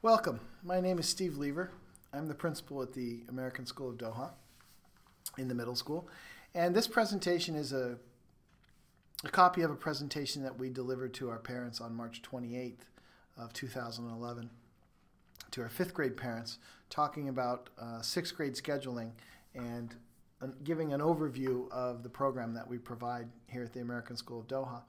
Welcome. My name is Steve Lever. I'm the principal at the American School of Doha in the middle school. And this presentation is a copy of a presentation that we delivered to our parents on March 28th of 2011, to our fifth grade parents, talking about sixth grade scheduling and giving an overview of the program that we provide here at the American School of Doha.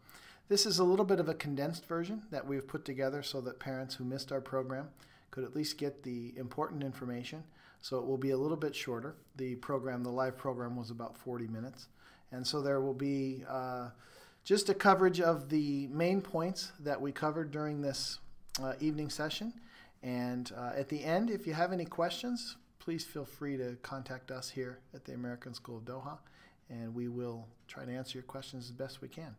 This is a little bit of a condensed version that we've put together so that parents who missed our program could at least get the important information. So it will be a little bit shorter. The live program was about 40 minutes. And so there will be just a coverage of the main points that we covered during this evening session. And at the end, if you have any questions, please feel free to contact us here at the American School of Doha, and we will try to answer your questions as best we can.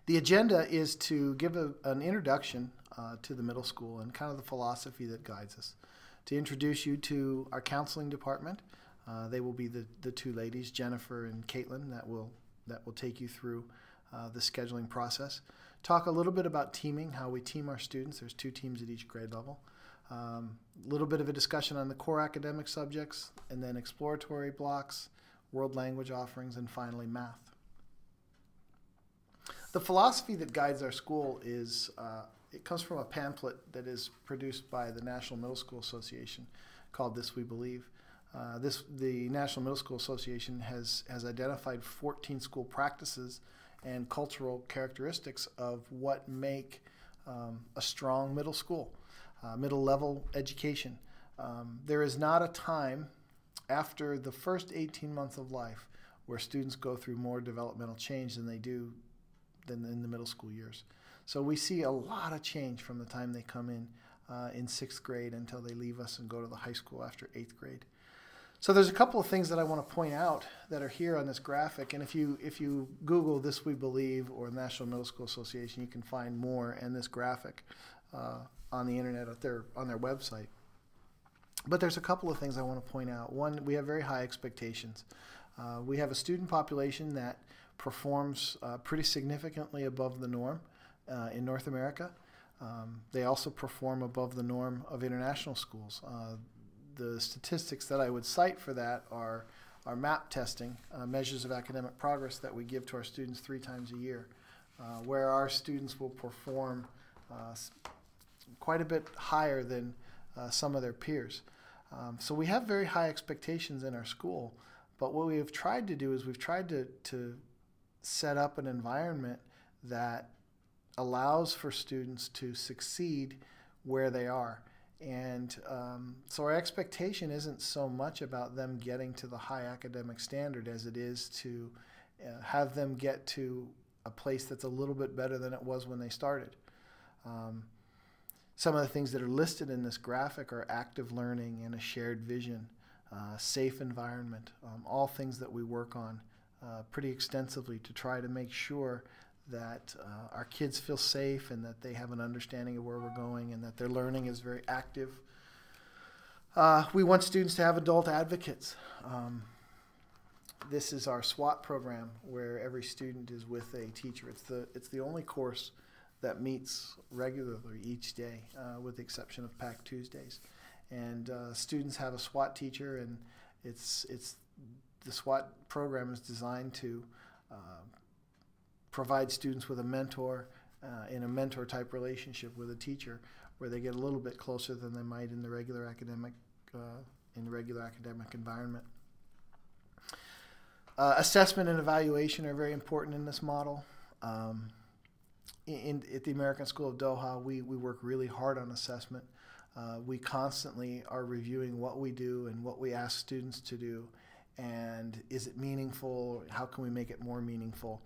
The agenda is to give an introduction to the middle school and kind of the philosophy that guides us, to introduce you to our counseling department. They will be the two ladies, Jennifer and Caitlin, that will take you through the scheduling process. Talk a little bit about teaming, how we team our students. There's 2 teams at each grade level. A little bit of a discussion on the core academic subjects, and then exploratory blocks, world language offerings, and finally math. The philosophy that guides our school it comes from a pamphlet that is produced by the National Middle School Association called This We Believe. The National Middle School Association has identified 14 school practices and cultural characteristics of what make a strong middle school, middle level education. There is not a time after the first 18 months of life where students go through more developmental change than in the middle school years. So we see a lot of change from the time they come in 6th grade until they leave us and go to the high school after 8th grade. So there's a couple of things that I want to point out that are here on this graphic, and if you Google This We Believe or National Middle School Association, you can find more in this graphic on the internet on their website. But there's a couple of things I want to point out. One, we have very high expectations. We have a student population that performs pretty significantly above the norm in North America. They also perform above the norm of international schools. The statistics that I would cite for that are our MAP testing, measures of academic progress that we give to our students 3 times a year, where our students will perform quite a bit higher than some of their peers. So we have very high expectations in our school, but what we have tried to do is we've tried to set up an environment that allows for students to succeed where they are. And so our expectation isn't so much about them getting to the high academic standard as it is to have them get to a place that's a little bit better than it was when they started. Some of the things that are listed in this graphic are active learning and a shared vision, safe environment, all things that we work on pretty extensively to try to make sure that our kids feel safe and that they have an understanding of where we're going and that their learning is very active. We want students to have adult advocates. This is our SWAT program where every student is with a teacher. It's the only course that meets regularly each day with the exception of PAC Tuesdays. And students have a SWAT teacher, and the SWAT program is designed to provide students with a mentor in a mentor-type relationship with a teacher, where they get a little bit closer than they might in the regular academic environment. Assessment and evaluation are very important in this model. At the American School of Doha, we work really hard on assessment. We constantly are reviewing what we do and what we ask students to do, and is it meaningful? How can we make it more meaningful?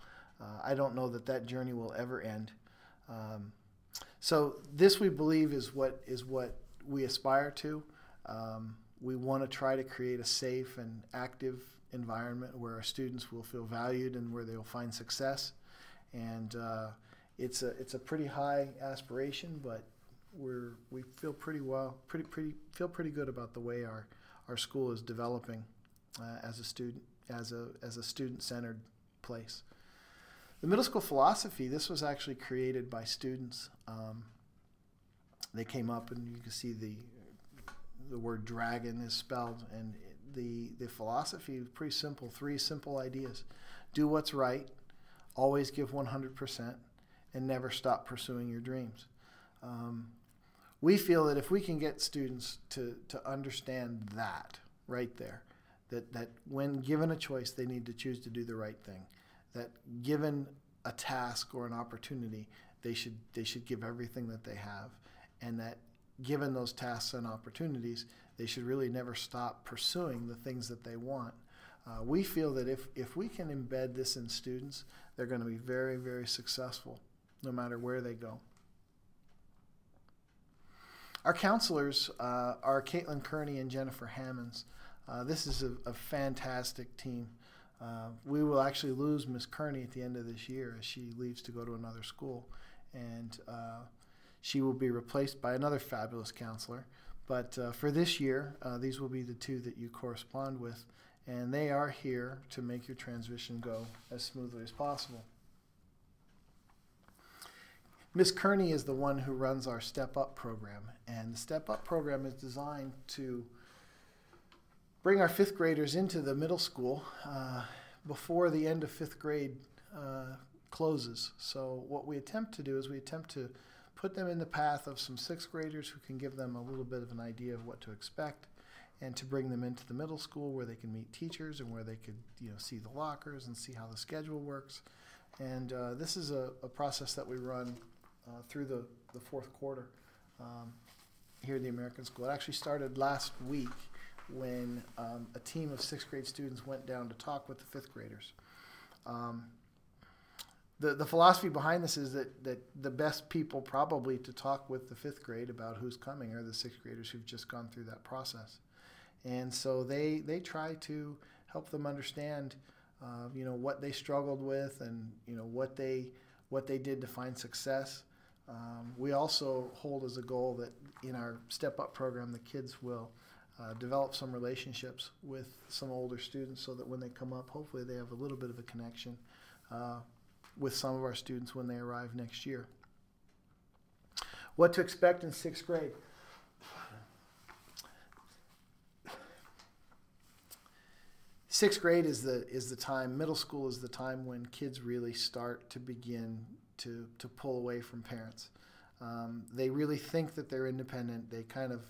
I don't know that journey will ever end. So this, we believe, is what we aspire to. We want to try to create a safe and active environment where our students will feel valued and where they'll find success. And it's a pretty high aspiration, but we feel pretty good about the way our school is developing as a student-centered place. The middle school philosophy, this was actually created by students. they came up, and you can see the word dragon is spelled, and the philosophy is pretty simple. 3 simple ideas: do what's right, always give 100%, and never stop pursuing your dreams. We feel that if we can get students to understand that right there, that when given a choice, they need to choose to do the right thing, that given a task or an opportunity, they should give everything that they have, and that given those tasks and opportunities, they should really never stop pursuing the things that they want. We feel that if we can embed this in students, they're going to be very, very successful no matter where they go. Our counselors are Caitlin Kearney and Jennifer Hammonds. This is a fantastic team. We will actually lose Miss Kearney at the end of this year as she leaves to go to another school, and she will be replaced by another fabulous counselor. But for this year, these will be the 2 that you correspond with, and they are here to make your transition go as smoothly as possible. Ms. Kearney is the one who runs our Step Up program, and the Step Up program is designed to bring our 5th graders into the middle school before the end of 5th grade closes. So what we attempt to do is we attempt to put them in the path of some 6th graders who can give them a little bit of an idea of what to expect, and to bring them into the middle school where they can meet teachers and where they could see the lockers and see how the schedule works. And this is a process that we run through the 4th quarter here at the American School. It actually started last week when a team of 6th grade students went down to talk with the 5th graders. The philosophy behind this is that the best people probably to talk with the 5th grade about who's coming are the 6th graders who've just gone through that process. And so they try to help them understand what they struggled with, and what they did to find success. We also hold as a goal that in our Step Up program, the kids will develop some relationships with some older students, so that when they come up, hopefully they have a little bit of a connection with some of our students when they arrive next year. What to expect in 6th grade? Sixth grade is the time, middle school is the time when kids really start to begin to pull away from parents. They really think that they're independent. They kind of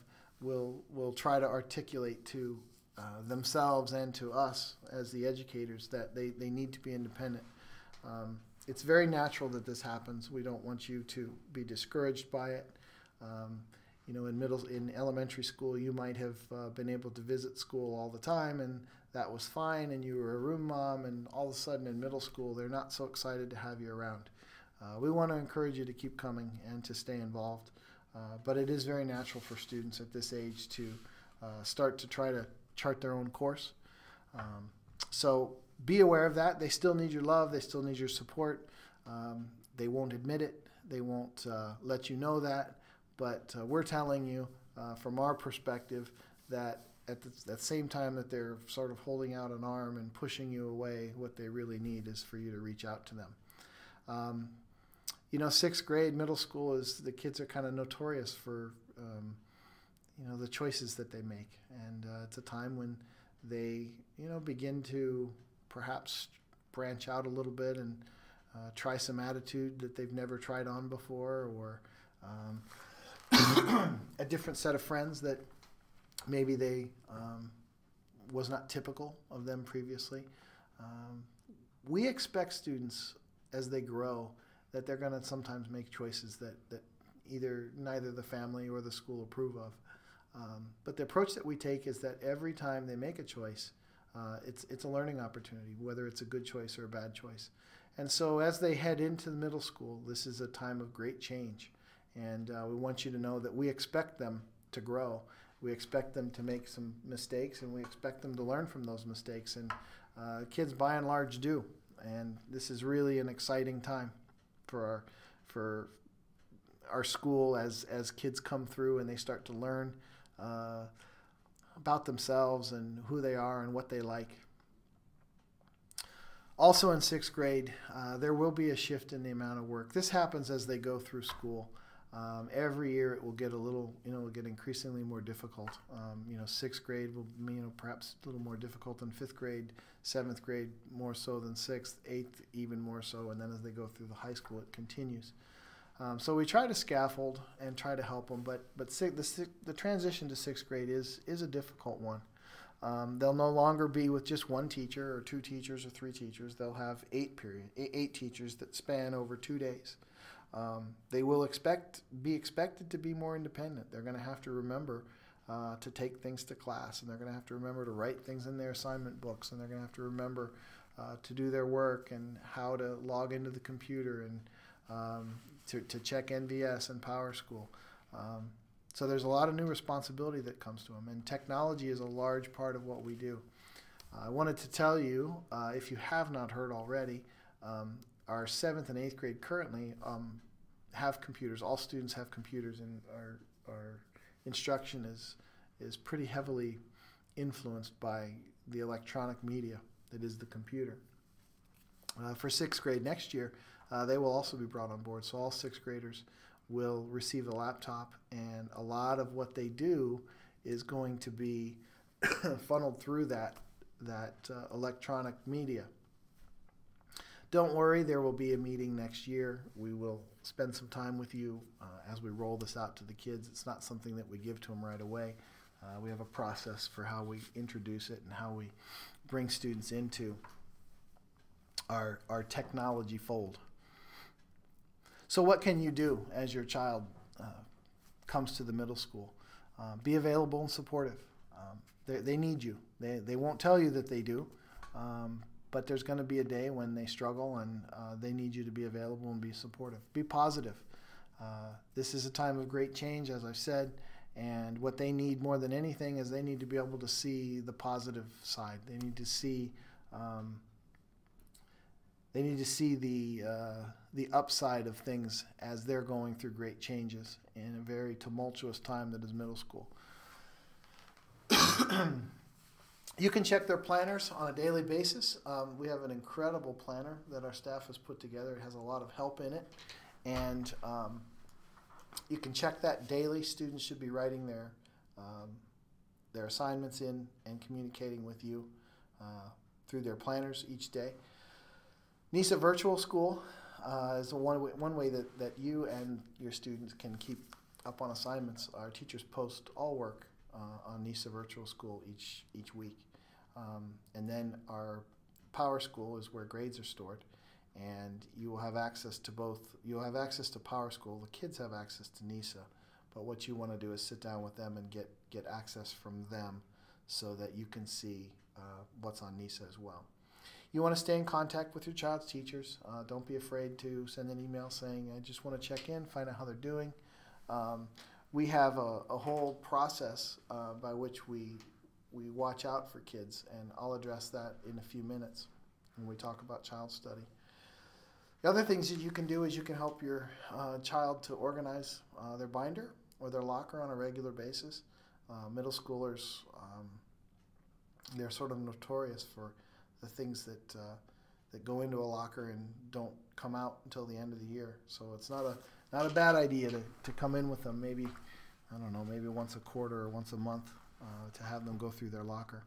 will try to articulate to themselves and to us as the educators that they need to be independent. It's very natural that this happens. We don't want you to be discouraged by it. In elementary school, you might have been able to visit school all the time, and that was fine, and you were a room mom, and all of a sudden in middle school, they're not so excited to have you around. We want to encourage you to keep coming and to stay involved, but it is very natural for students at this age to start to try to chart their own course. So be aware of that. They still need your love. They still need your support. They won't admit it. They won't let you know that. But we're telling you from our perspective that at the same time that they're sort of holding out an arm and pushing you away, what they really need is for you to reach out to them. Sixth grade, middle school, the kids are kind of notorious for the choices that they make. And it's a time when they begin to perhaps branch out a little bit and try some attitude that they've never tried on before, or a different set of friends that maybe they was not typical of them previously. We expect students as they grow that they're going to sometimes make choices that neither the family or the school approve of. But the approach that we take is that every time they make a choice, it's a learning opportunity, whether it's a good choice or a bad choice. And so as they head into the middle school, this is a time of great change. And we want you to know that we expect them to grow. We expect them to make some mistakes, and we expect them to learn from those mistakes. And kids, by and large, do. And this is really an exciting time for our school as kids come through and they start to learn about themselves and who they are and what they like. Also in sixth grade, there will be a shift in the amount of work. This happens as they go through school. Every year it will get a little, it'll get increasingly more difficult. Sixth grade will, perhaps a little more difficult than fifth grade, seventh grade more so than sixth, eighth even more so, and then as they go through the high school, it continues. So we try to scaffold and try to help them, but the transition to sixth grade is a difficult one. They'll no longer be with just one teacher or two teachers or three teachers. They'll have eight teachers that span over 2 days. They will be expected to be more independent. They're going to have to remember to take things to class, and they're going to have to remember to write things in their assignment books, and they're going to have to remember to do their work and how to log into the computer and to check NVS and PowerSchool. So there's a lot of new responsibility that comes to them, and technology is a large part of what we do. I wanted to tell you, if you have not heard already, our 7th and 8th grade currently have computers. All students have computers, and our instruction is pretty heavily influenced by the electronic media that is the computer. For 6th grade next year, they will also be brought on board, so all 6th graders will receive a laptop, and a lot of what they do is going to be funneled through that electronic media. Don't worry, there will be a meeting next year. We will spend some time with you as we roll this out to the kids. It's not something that we give to them right away. We have a process for how we introduce it and how we bring students into our technology fold. So what can you do as your child comes to the middle school? Be available and supportive. They need you. They won't tell you that they do, but there's going to be a day when they struggle, and they need you to be available and be supportive. Be positive. This is a time of great change, as I've said, and what they need more than anything is they need to be able to see the positive side. They need to see the upside of things as they're going through great changes in a very tumultuous time that is middle school. You can check their planners on a daily basis. We have an incredible planner that our staff has put together. It has a lot of help in it, and you can check that daily. Students should be writing their assignments in and communicating with you through their planners each day. NISA Virtual School is one way that you and your students can keep up on assignments. Our teachers post all work on NISA Virtual School each week. And then our PowerSchool is where grades are stored, and you will have access to both. You'll have access to PowerSchool. The kids have access to NISA, but what you want to do is sit down with them and get access from them so that you can see what's on NISA as well. You want to stay in contact with your child's teachers. Don't be afraid to send an email saying, I just want to check in, find out how they're doing. We have a whole process by which we watch out for kids, and I'll address that in a few minutes when we talk about child study. The other things that you can do is you can help your child to organize their binder or their locker on a regular basis. Middle schoolers, they're sort of notorious for the things that go into a locker and don't come out until the end of the year. So it's not a bad idea to come in with them maybe, I don't know, maybe once a quarter or once a month to have them go through their locker.